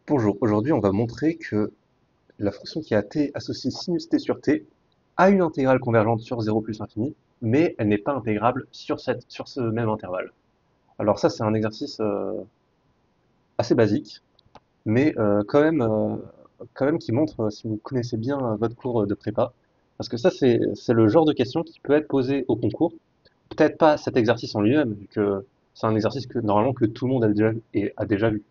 Bonjour, aujourd'hui on va montrer que la fonction qui a t associée sinus t sur t a une intégrale convergente sur 0 plus infini, mais elle n'est pas intégrable sur ce même intervalle. Alors ça c'est un exercice assez basique, mais quand même qui montre si vous connaissez bien votre cours de prépa, parce que ça c'est le genre de question qui peut être posé au concours. Peut-être pas cet exercice en lui-même, vu que c'est un exercice que normalement que tout le monde a déjà vu.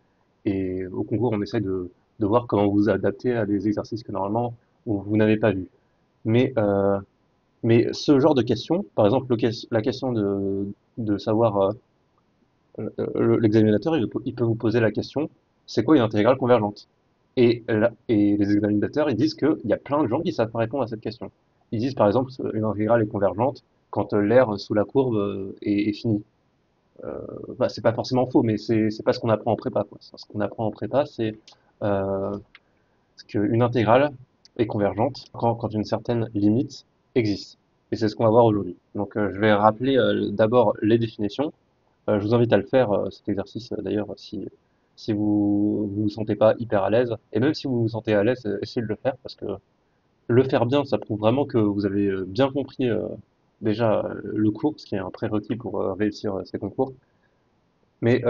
Et au concours, on essaye de voir comment vous adapter à des exercices que normalement vous n'avez pas vus. Mais, euh, mais ce genre de questions, par exemple la question de savoir, l'examinateur, il peut vous poser la question, c'est quoi une intégrale convergente? Et les examinateurs, ils disent qu'il y a plein de gens qui savent pas répondre à cette question. Ils disent par exemple, une intégrale est convergente quand l'air sous la courbe est fini. Bah, c'est pas forcément faux, mais c'est pas ce qu'on apprend en prépa, quoi. Ce qu'on apprend en prépa, c'est euh, qu'une intégrale est convergente quand une certaine limite existe. Et c'est ce qu'on va voir aujourd'hui. Donc je vais rappeler d'abord les définitions. Je vous invite à le faire, cet exercice d'ailleurs, si vous vous sentez pas hyper à l'aise. Et même si vous vous sentez à l'aise, essayez de le faire parce que le faire bien, ça prouve vraiment que vous avez bien compris déjà le cours, ce qui est un prérequis pour réussir ces concours. Mais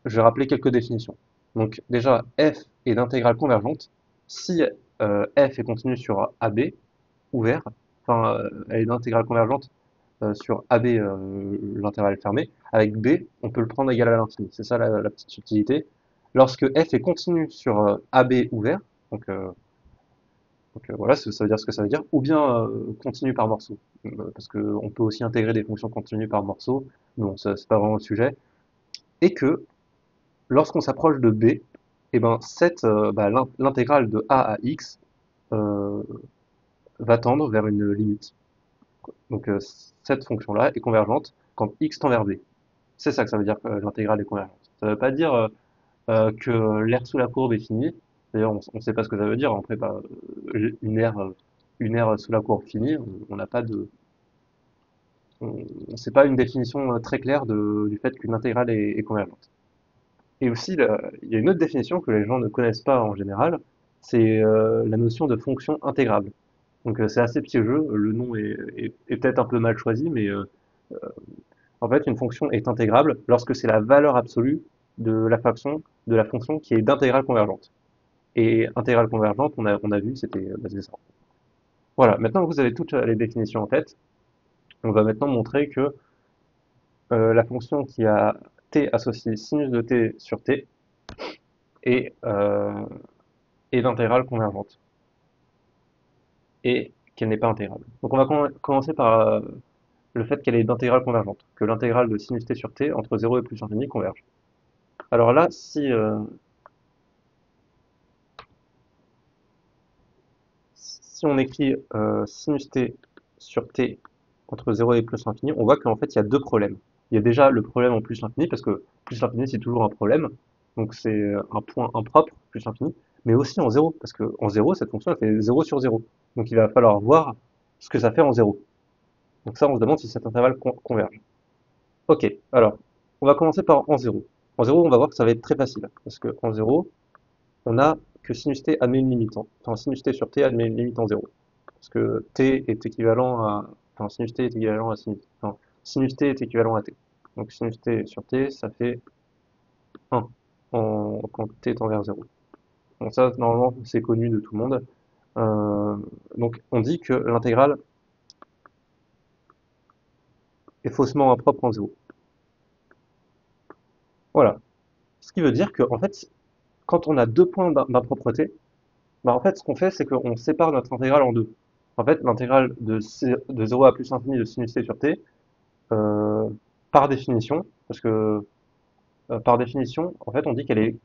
je vais rappeler quelques définitions. Donc déjà, f est d'intégrale convergente si f est continue sur AB ouvert, enfin elle est d'intégrale convergente sur AB, l'intervalle fermé. Avec B, on peut le prendre égal à l'infini. C'est ça la petite subtilité. Lorsque f est continue sur AB ouvert, donc, euh, voilà, ça veut dire ce que ça veut dire, ou bien continue par morceau. Parce qu'on peut aussi intégrer des fonctions continues par morceau, mais bon, ça c'est pas vraiment le sujet. Et que lorsqu'on s'approche de B, et ben l'intégrale de a à x euh, va tendre vers une limite. Donc cette fonction-là est convergente quand x tend vers B. C'est ça que ça veut dire que l'intégrale est convergente. Ça ne veut pas dire que l'aire sous la courbe est finie. D'ailleurs, on ne sait pas ce que ça veut dire en prépa. Une aire sous la courbe finie, on n'a pas de, c'est pas une définition très claire du fait qu'une intégrale est convergente. Et aussi, il y a une autre définition que les gens ne connaissent pas en général, c'est la notion de fonction intégrable. Donc c'est assez piégeux, le nom est peut-être un peu mal choisi, mais en fait une fonction est intégrable lorsque c'est la valeur absolue de la fonction qui est d'intégrale convergente. Et intégrale convergente, on a vu, c'était basé sur ça. Voilà, maintenant que vous avez toutes les définitions en tête, on va maintenant montrer que la fonction qui a t associé sinus de t sur t est, est d'intégrale convergente et qu'elle n'est pas intégrable. Donc on va commencer par le fait qu'elle est d'intégrale convergente, que l'intégrale de sinus t sur t entre 0 et plus infini converge. Alors là, si on écrit sinus t sur t entre 0 et plus infini, on voit qu'en fait il y a deux problèmes. Il y a déjà le problème en plus infini, parce que plus infini c'est toujours un problème, donc c'est un point impropre, plus infini, mais aussi en 0, parce que en 0, cette fonction elle fait 0 sur 0. Donc il va falloir voir ce que ça fait en 0. Donc ça, on se demande si cet intervalle converge. Ok, alors, on va commencer par en 0. En 0, on va voir que ça va être très facile, parce que en 0, on a que sinus t admet une limite enfin, sinus t sur t admet une limite en 0. Parce que t est équivalent à, enfin, sinus t est équivalent à sinus t est équivalent à t. Donc sinus t sur t, ça fait 1 quand t tend vers 0. Donc ça, normalement, c'est connu de tout le monde. Euh, donc on dit que l'intégrale est faussement impropre en 0. Voilà. Ce qui veut dire que, en fait, quand on a deux points d'impropreté, bah en fait, ce qu'on fait, c'est qu'on sépare notre intégrale en deux. En fait, l'intégrale de 0 à plus infini de sinus t sur t, euh, par définition, parce que par définition, en fait, on dit qu'elle est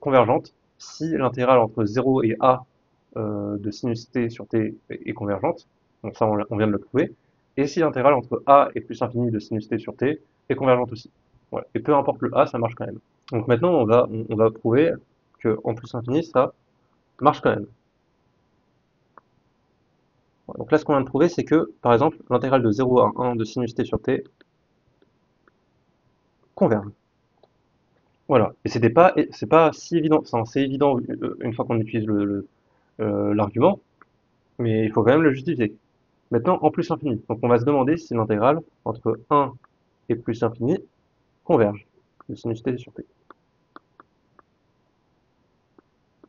convergente si l'intégrale entre 0 et a de sinus t sur t est convergente. Donc ça, on vient de le prouver. Et si l'intégrale entre a et plus infini de sinus t sur t est convergente aussi. Voilà. Et peu importe le a, ça marche quand même. Donc maintenant, on va prouver que en plus infini, ça marche quand même. Donc là, ce qu'on vient de prouver, c'est que, par exemple, l'intégrale de 0 à 1 de sinus t sur t converge. Voilà. Et c'est pas si évident. Enfin, c'est évident une fois qu'on utilise l'argument, mais il faut quand même le justifier. Maintenant, en plus infini. Donc on va se demander si l'intégrale entre 1 et plus infini converge de sinus t sur t.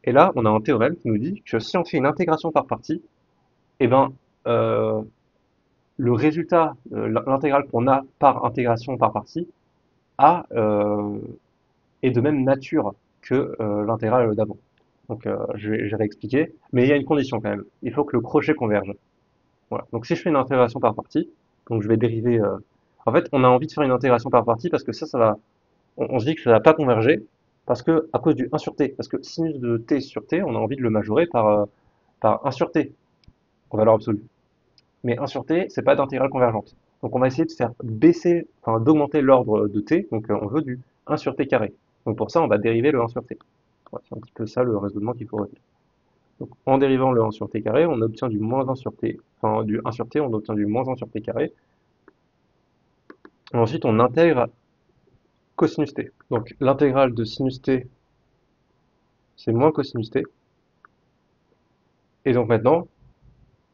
Et là, on a un théorème qui nous dit que si on fait une intégration par partie, eh ben, euh, le résultat, l'intégrale qu'on a par intégration par partie, a, est de même nature que l'intégrale d'avant. Donc je vais réexpliquer, mais il y a une condition quand même. Il faut que le crochet converge. Voilà. Donc si je fais une intégration par partie, donc je vais dériver. En fait, on a envie de faire une intégration par partie parce que ça va. On se dit que ça va pas converger parce que à cause du 1 sur t. Parce que sinus de t sur t, on a envie de le majorer par 1 sur t en valeur absolue. Mais 1 sur t, c'est pas d'intégrale convergente. Donc on va essayer de faire baisser, enfin d'augmenter l'ordre de t. Donc on veut du 1 sur t carré. Donc pour ça, on va dériver le 1 sur t. Voilà, c'est un petit peu ça le raisonnement qu'il faut retenir. Donc, en dérivant le 1 sur t carré, on obtient du moins 1 sur t. Enfin, du 1 sur t, on obtient du moins 1 sur t carré. Et ensuite, on intègre cosinus t. Donc, l'intégrale de sinus t, c'est moins cosinus t. Et donc maintenant,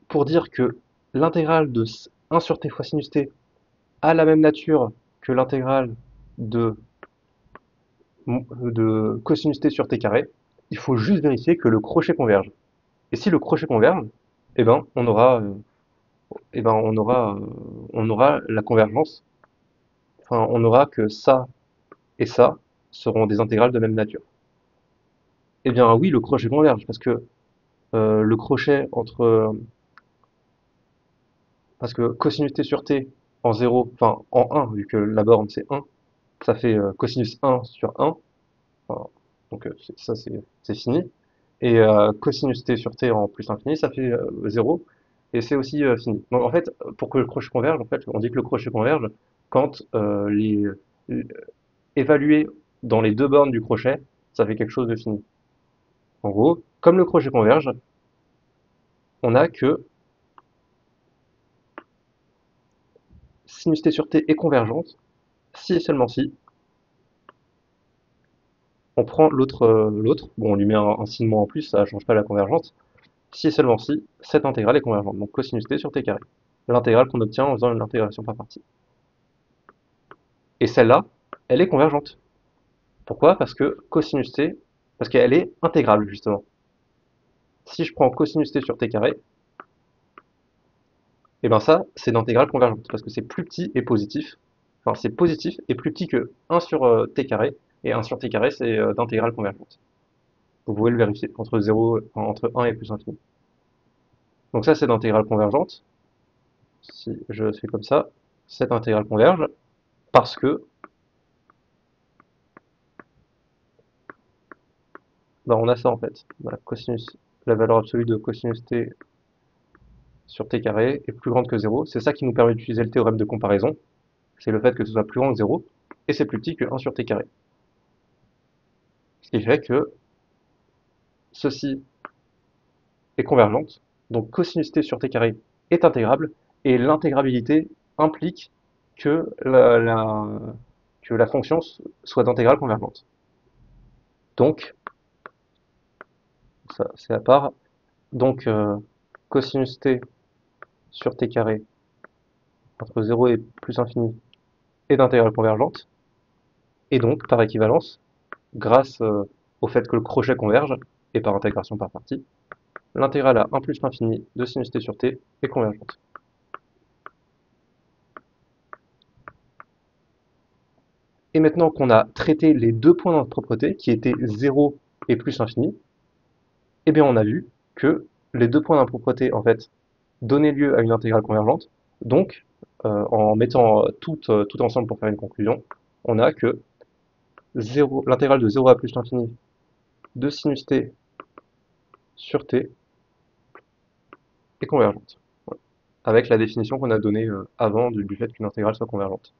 pour dire que l'intégrale de 1 sur t fois sinus t a la même nature que l'intégrale de, de cosinus t sur t carré, il faut juste vérifier que le crochet converge. Et si le crochet converge, eh ben, on aura la convergence. Enfin, on aura que ça et ça seront des intégrales de même nature. Eh bien oui, le crochet converge, parce que le crochet entre... parce que cosinus t sur t en 0, enfin en 1, vu que la borne c'est 1, ça fait cosinus 1 sur 1, enfin, donc ça c'est fini. Et cosinus t sur t en plus infini, ça fait 0, et c'est aussi fini. Donc en fait, pour que le crochet converge, en fait, on dit que le crochet converge quand évalué dans les deux bornes du crochet, ça fait quelque chose de fini. En gros, comme le crochet converge, on a que sinus t sur t est convergente si et seulement si on prend l'autre, bon on lui met un signe moins en plus, ça ne change pas la convergence, si et seulement si cette intégrale est convergente, donc cosinus t sur t carré. L'intégrale qu'on obtient en faisant une intégration par partie. Et celle-là, elle est convergente. Pourquoi? Parce que cosinus t, parce qu'elle est intégrable justement. Si je prends cosinus t sur t carré, et ben ça, c'est d'intégrale convergente, parce que c'est plus petit et positif. Enfin, c'est positif et plus petit que 1 sur t carré, et 1 sur t carré, c'est d'intégrale convergente. Vous pouvez le vérifier, entre 0, enfin, entre 1 et plus infini. Donc ça, c'est d'intégrale convergente. Si je fais comme ça, cette intégrale converge, parce que bah, on a ça en fait. Voilà, cosinus, la valeur absolue de cosinus t sur t carré est plus grande que 0. C'est ça qui nous permet d'utiliser le théorème de comparaison. C'est le fait que ce soit plus grand que 0, et c'est plus petit que 1 sur t carré. Ce qui fait que ceci est convergente, donc cosinus t sur t carré est intégrable, et l'intégrabilité implique que que la fonction soit d'intégrale convergente. Donc, ça c'est à part, donc cosinus t sur t carré entre 0 et plus infini est d'intégrale convergente, et donc, par équivalence, grâce au fait que le crochet converge, et par intégration par partie, l'intégrale à 1 plus l'infini de sinus t sur t est convergente. Et maintenant qu'on a traité les deux points de propreté, qui étaient 0 et plus l'infini, eh bien on a vu que les deux points d'impropreté, en fait, donnaient lieu à une intégrale convergente. Donc, en mettant tout ensemble pour faire une conclusion, on a que l'intégrale de 0 à plus l'infini de sinus t sur t est convergente. Voilà. Avec la définition qu'on a donnée avant du fait qu'une intégrale soit convergente.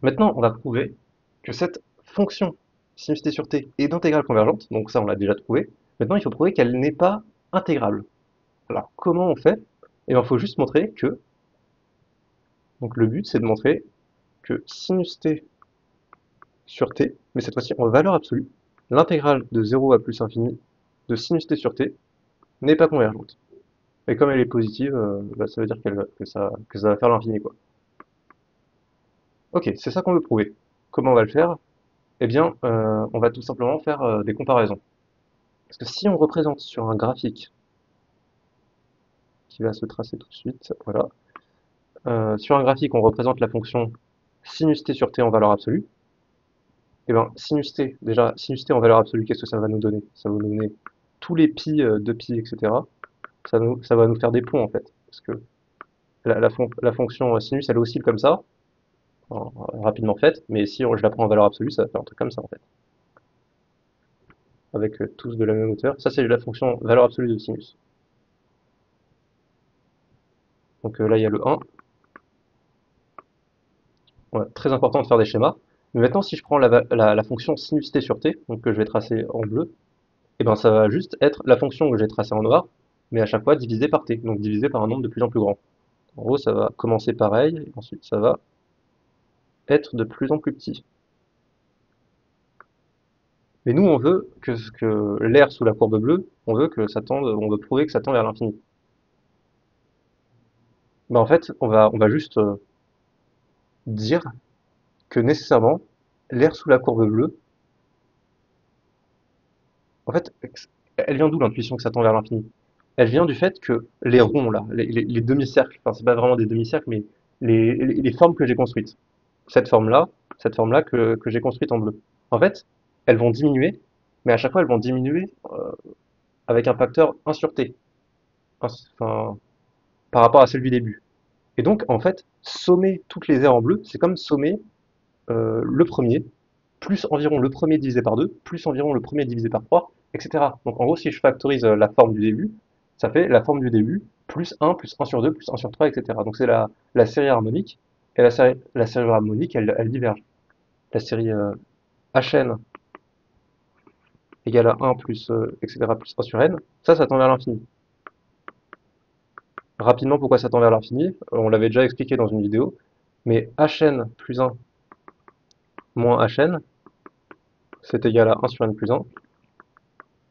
Maintenant, on va prouver que cette fonction sinus t sur t est d'intégrale convergente, donc ça on l'a déjà trouvé. Maintenant, il faut prouver qu'elle n'est pas intégrable. Alors, comment on fait? Eh bien, il faut juste montrer que, donc le but c'est de montrer que sinus t sur t, mais cette fois-ci en valeur absolue, l'intégrale de 0 à plus infini de sinus t sur t n'est pas convergente. Et comme elle est positive, bah, ça veut dire que ça va faire l'infini, quoi. Ok, c'est ça qu'on veut prouver. Comment on va le faire? Eh bien, on va tout simplement faire des comparaisons. Parce que si on représente sur un graphique qui va se tracer tout de suite, voilà. Sur un graphique, on représente la fonction sinus t sur t en valeur absolue. Et bien, sinus t, déjà, sinus t en valeur absolue, qu'est-ce que ça va nous donner? Ça va nous donner tous les pi, 2 pi, etc. Ça va nous faire des ponts, en fait. Parce que la fonction sinus, elle oscille comme ça, rapidement faite, mais si je la prends en valeur absolue, ça va faire un truc comme ça, en fait. Avec tous de la même hauteur. Ça, c'est la fonction valeur absolue de sinus. Donc là, il y a le 1. Ouais, très important de faire des schémas. Mais maintenant, si je prends la fonction sinus t sur t, donc que je vais tracer en bleu, et ben ça va juste être la fonction que j'ai tracée en noir, mais à chaque fois divisée par t, donc divisée par un nombre de plus en plus grand. En gros, ça va commencer pareil, et ensuite ça va être de plus en plus petit. Mais nous, on veut que l'air sous la courbe bleue, on veut que ça tende, on veut prouver que ça tend vers l'infini. Ben en fait, on va juste dire que nécessairement, l'air sous la courbe bleue, en fait, elle vient d'où l'intuition que ça tend vers l'infini? Elle vient du fait que les ronds, là, les demi-cercles, enfin, c'est pas vraiment des demi-cercles, mais les formes que j'ai construites, cette forme-là, que j'ai construite en bleu, en fait, elles vont diminuer, mais à chaque fois, elles vont diminuer avec un facteur 1 sur t, enfin, par rapport à celle du début. Et donc, en fait, sommer toutes les aires en bleu, c'est comme sommer le premier, plus environ le premier divisé par 2, plus environ le premier divisé par 3, etc. Donc en gros, si je factorise la forme du début, ça fait la forme du début, plus un sur 2, plus un sur 3, etc. Donc c'est la série harmonique, et la série harmonique, elle diverge. La série Hn égale à 1 plus, etc., plus un sur n, ça tend vers l'infini. Rapidement, pourquoi ça tend vers l'infini? On l'avait déjà expliqué dans une vidéo, mais Hn plus 1 moins Hn, c'est égal à 1 sur n plus 1,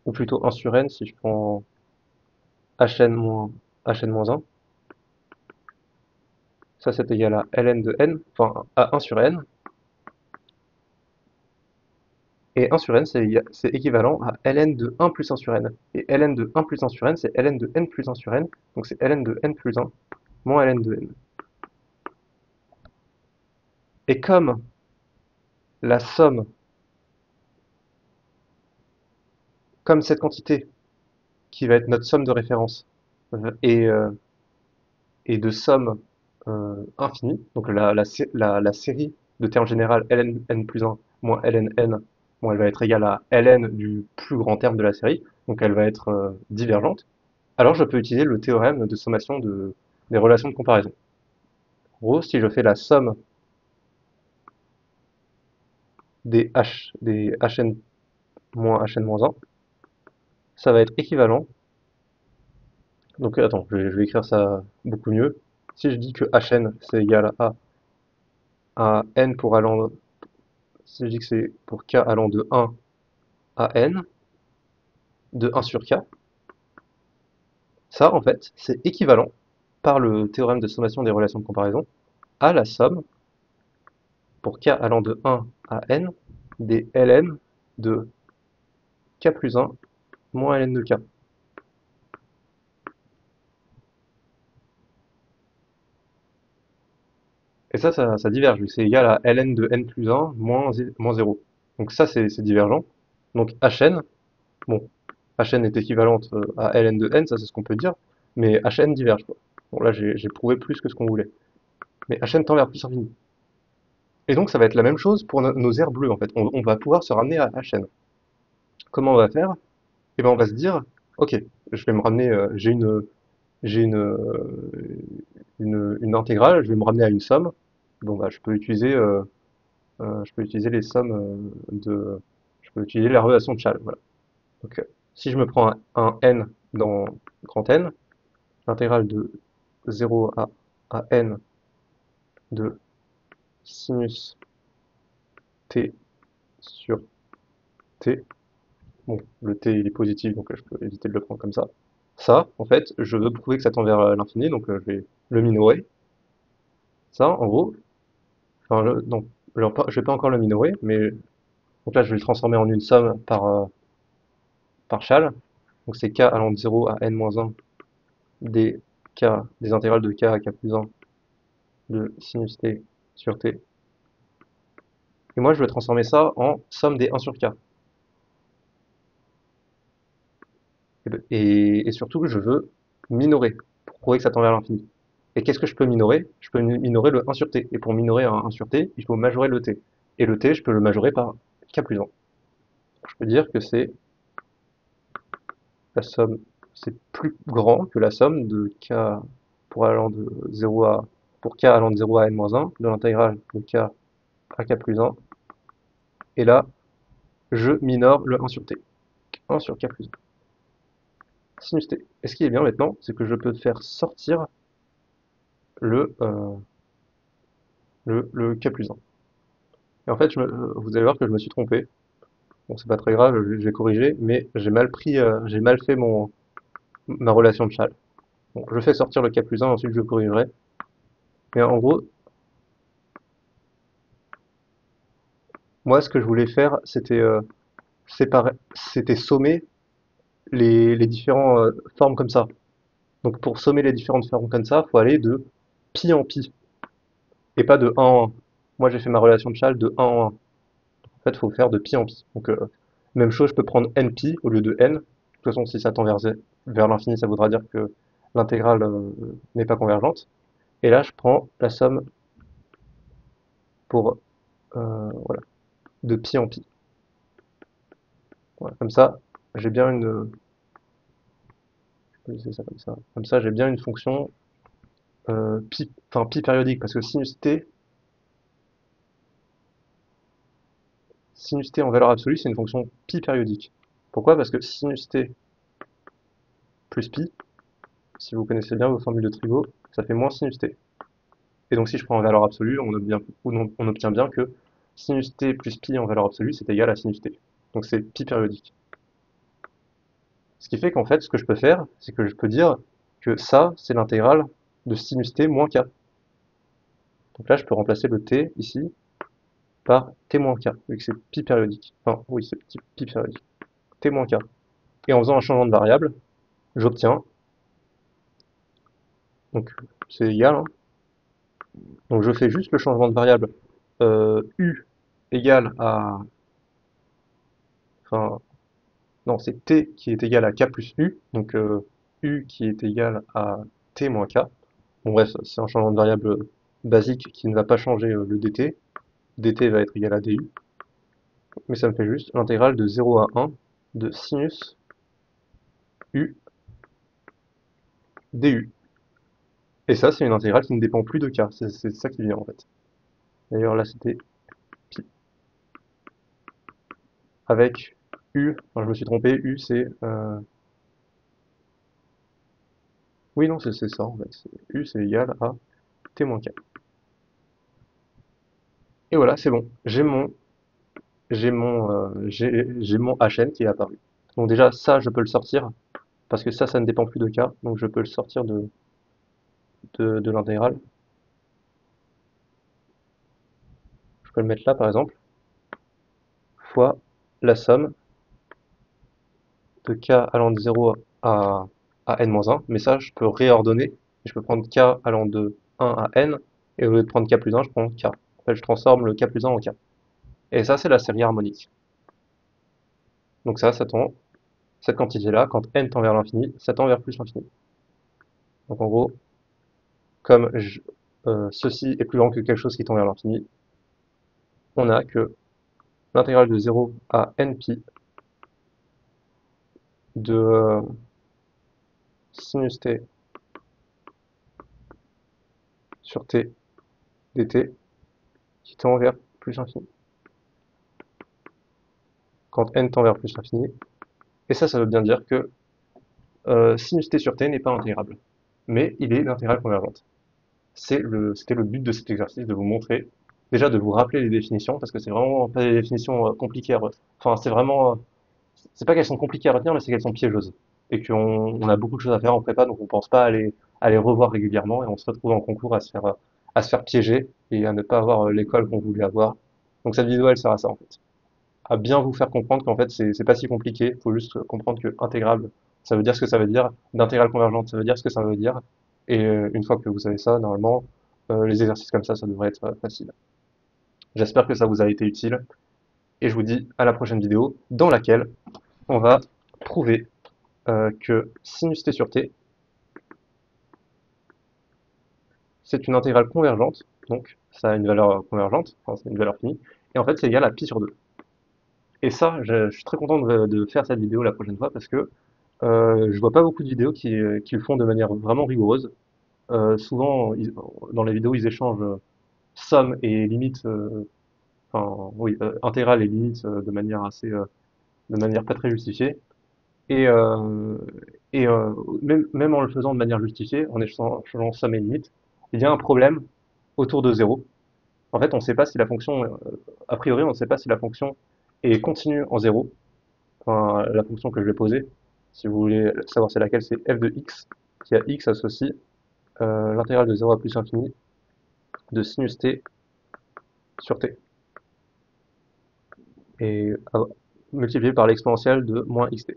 ou plutôt 1 sur n si je prends Hn moins 1. Ça, c'est égal à ln de n, enfin à 1 sur n. Et 1 sur n, c'est équivalent à ln de 1 plus 1 sur n. Et ln de 1 plus 1 sur n, c'est ln de n plus 1 sur n. Donc c'est ln de n plus 1 moins ln de n. Et comme la somme, comme cette quantité qui va être notre somme de référence et, et de somme infinie, donc la série de termes général ln n plus 1 moins ln n, bon, elle va être égale à ln du plus grand terme de la série, donc elle va être divergente, alors je peux utiliser le théorème de sommation des relations de comparaison. En gros, si je fais la somme des hn moins hn moins 1, ça va être équivalent. Donc attends, je vais écrire ça beaucoup mieux. Si je dis que hn c'est égal à n pour allant, si je dis que c'est pour k allant de 1 à n, de 1 sur k, ça en fait c'est équivalent, par le théorème de sommation des relations de comparaison, à la somme pour k allant de 1 à n des ln de k plus 1 moins ln de k. Et ça diverge, c'est égal à ln de n plus 1 moins 0. Donc ça, c'est divergent. Donc Hn, bon, Hn est équivalente à ln de n, ça c'est ce qu'on peut dire, mais Hn diverge, quoi. Bon là, j'ai prouvé plus que ce qu'on voulait. Mais Hn tend vers plus infini. Et donc ça va être la même chose pour nos aires bleues, en fait. On va pouvoir se ramener à Hn. Comment on va faire? Eh ben on va se dire, ok, je vais me ramener, j'ai une intégrale, je vais me ramener à une somme. Bon bah je peux utiliser les sommes je peux utiliser la relation de Chasles. Voilà. Donc, si je me prends un n dans grand N, l'intégrale de 0 à n de sinus t sur t. Bon, le t il est positif, donc je peux éviter de le prendre comme ça. Ça, en fait, je veux prouver que ça tend vers l'infini, donc je vais le minorer. Ça, en gros, enfin, non, je vais pas encore le minorer, mais donc là, je vais le transformer en une somme par Chal. Donc c'est k allant de 0 à n-1 des k, des intégrales de k à k plus 1 de sinus t sur t. Et moi, je vais transformer ça en somme des 1 sur k. Et surtout, je veux minorer pour prouver que ça tend vers l'infini. Et qu'est-ce que je peux minorer? Je peux minorer le 1 sur t. Et pour minorer un 1 sur t, il faut majorer le t. Et le t, je peux le majorer par k plus 1. Je peux dire que c'est la somme, c'est plus grand que la somme de k pour allant de 0 à, pour k allant de 0 à n-1 de l'intégrale de k à k plus 1. Et là, je minore le 1 sur t. 1 sur k plus 1. Sinus t. Et ce qui est bien maintenant, c'est que je peux faire sortir le, euh, le k plus 1. Et en fait, vous allez voir que je me suis trompé. Bon, c'est pas très grave, j'ai corrigé, mais j'ai mal fait ma relation de Chal. Bon, je fais sortir le k plus 1, ensuite je corrigerai. Mais en gros, moi, ce que je voulais faire, c'était c'était sommer les différentes formes comme ça. Donc pour sommer les différentes formes comme ça, il faut aller de pi en pi, et pas de 1 en 1. Moi, j'ai fait ma relation de Chal de 1 en 1. En fait, il faut faire de pi en pi. Donc, même chose, je peux prendre n pi au lieu de n. De toute façon, si ça tend vers l'infini, ça voudra dire que l'intégrale n'est pas convergente. Et là, je prends la somme pour, voilà, de pi en pi. Voilà, comme ça, j'ai bien une, je vais laisser ça comme ça. Comme ça, j'ai bien une fonction pi, enfin pi périodique, parce que sinus t en valeur absolue, c'est une fonction pi périodique. Pourquoi? Parce que sinus t plus pi, si vous connaissez bien vos formules de trigo, ça fait moins sinus t. Et donc si je prends en valeur absolue, on obtient bien que sinus t plus pi en valeur absolue, c'est égal à sinus t. Donc c'est pi périodique. Ce qui fait qu'en fait, ce que je peux faire, c'est que je peux dire que ça, c'est l'intégrale de sinus t moins k. Donc là, je peux remplacer le t ici par t moins k, vu que c'est pi périodique. Enfin, oui, c'est pi périodique. T moins k. Et en faisant un changement de variable, j'obtiens, donc c'est égal, hein. Donc je fais juste le changement de variable u égale à, enfin, non, c'est t qui est égal à k plus u, donc u qui est égal à t moins k. Bon bref, c'est un changement de variable basique qui ne va pas changer le dt. dt va être égal à du, mais ça me fait juste l'intégrale de 0 à 1 de sinus u du. Et ça, c'est une intégrale qui ne dépend plus de k. C'est ça qui vient en fait. D'ailleurs, là, c'était pi. Avec u, enfin, je me suis trompé, u c'est... oui, non, c'est ça en fait. U c'est égal à t moins k. Et voilà, c'est bon. J'ai mon HN qui est apparu. Donc déjà, ça, je peux le sortir, parce que ça ne dépend plus de k. Donc je peux le sortir de l'intégrale. Je peux le mettre là, par exemple, fois la somme de k allant de 0 à n-1, mais ça, je peux réordonner. Je peux prendre k allant de 1 à n, et au lieu de prendre k plus 1, je prends k. En fait, je transforme le k plus 1 en k. Et ça, c'est la série harmonique. Donc ça tend, cette quantité-là, quand n tend vers l'infini, ça tend vers plus l'infini. Donc en gros, comme ceci est plus grand que quelque chose qui tend vers l'infini, on a que l'intégrale de 0 à n pi de sinus t sur t dt qui tend vers plus l'infini. Quand n tend vers plus l'infini. Et ça veut bien dire que sinus t sur t n'est pas intégrable, mais il est d'intégrale convergente. C'était le but de cet exercice, de vous montrer déjà de vous rappeler les définitions, parce que c'est vraiment pas des définitions compliquées enfin, c'est pas qu'elles sont compliquées à retenir, mais c'est qu'elles sont piégeuses. Et qu'on a beaucoup de choses à faire en prépa, donc on pense pas à les revoir régulièrement, et on se retrouve en concours à se faire piéger, et à ne pas avoir l'école qu'on voulait avoir. Donc cette vidéo, elle sert à ça, en fait. À bien vous faire comprendre qu'en fait, c'est pas si compliqué, faut juste comprendre que intégrable, ça veut dire ce que ça veut dire, d'intégrale convergente, ça veut dire ce que ça veut dire, et une fois que vous savez ça, normalement, les exercices comme ça devrait être facile. J'espère que ça vous a été utile et je vous dis à la prochaine vidéo dans laquelle on va prouver que sinus t sur t, c'est une intégrale convergente, donc ça a une valeur convergente, enfin c'est une valeur finie, et en fait c'est égal à pi sur 2. Et ça, je suis très content de faire cette vidéo la prochaine fois parce que je vois pas beaucoup de vidéos qui le font de manière vraiment rigoureuse. Souvent, dans les vidéos, ils échangent somme et limite, enfin oui, intégrale et limite de manière pas très justifiée. Et, euh, même en le faisant de manière justifiée, en échangeant somme et limite, il y a un problème autour de zéro. En fait, on ne sait pas si la fonction, a priori, on ne sait pas si la fonction est continue en zéro, enfin la fonction que je vais poser. Si vous voulez savoir c'est laquelle, c'est f de x, qui a x associe l'intégrale de 0 à plus infini de sinus t sur t, et multiplié par l'exponentielle de moins xt.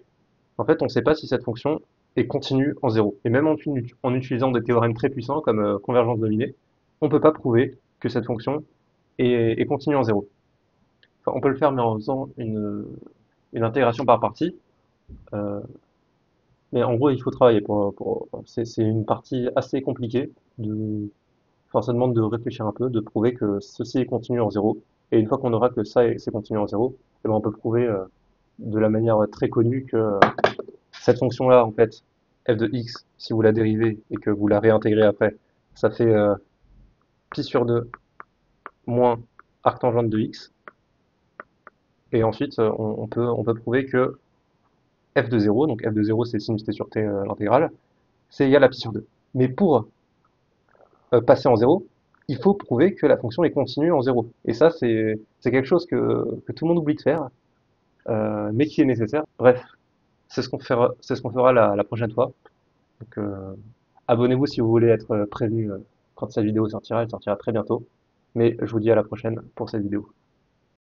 En fait, on ne sait pas si cette fonction est continue en zéro. Et même en utilisant des théorèmes très puissants comme convergence dominée, on ne peut pas prouver que cette fonction est continue en zéro. Enfin, on peut le faire, mais en faisant une intégration par partie. Euh, mais en gros, il faut travailler c'est une partie assez compliquée. Enfin, ça demande de réfléchir un peu, de prouver que ceci est continu en zéro. Et une fois qu'on aura que c'est continu en zéro, eh ben, on peut prouver de la manière très connue que cette fonction-là, en fait, f de x, si vous la dérivez et que vous la réintégrez après, ça fait pi sur 2 moins arctangente de x. Et ensuite, on peut prouver que f de 0, donc f de 0 c'est sinus t sur t l'intégrale, c'est égal à pi sur 2. Mais pour passer en 0, il faut prouver que la fonction est continue en 0. Et ça, c'est quelque chose que tout le monde oublie de faire, mais qui est nécessaire. Bref, c'est ce qu'on fera la prochaine fois. Donc, abonnez-vous si vous voulez être prévenu quand cette vidéo sortira, elle sortira très bientôt. Mais je vous dis à la prochaine pour cette vidéo.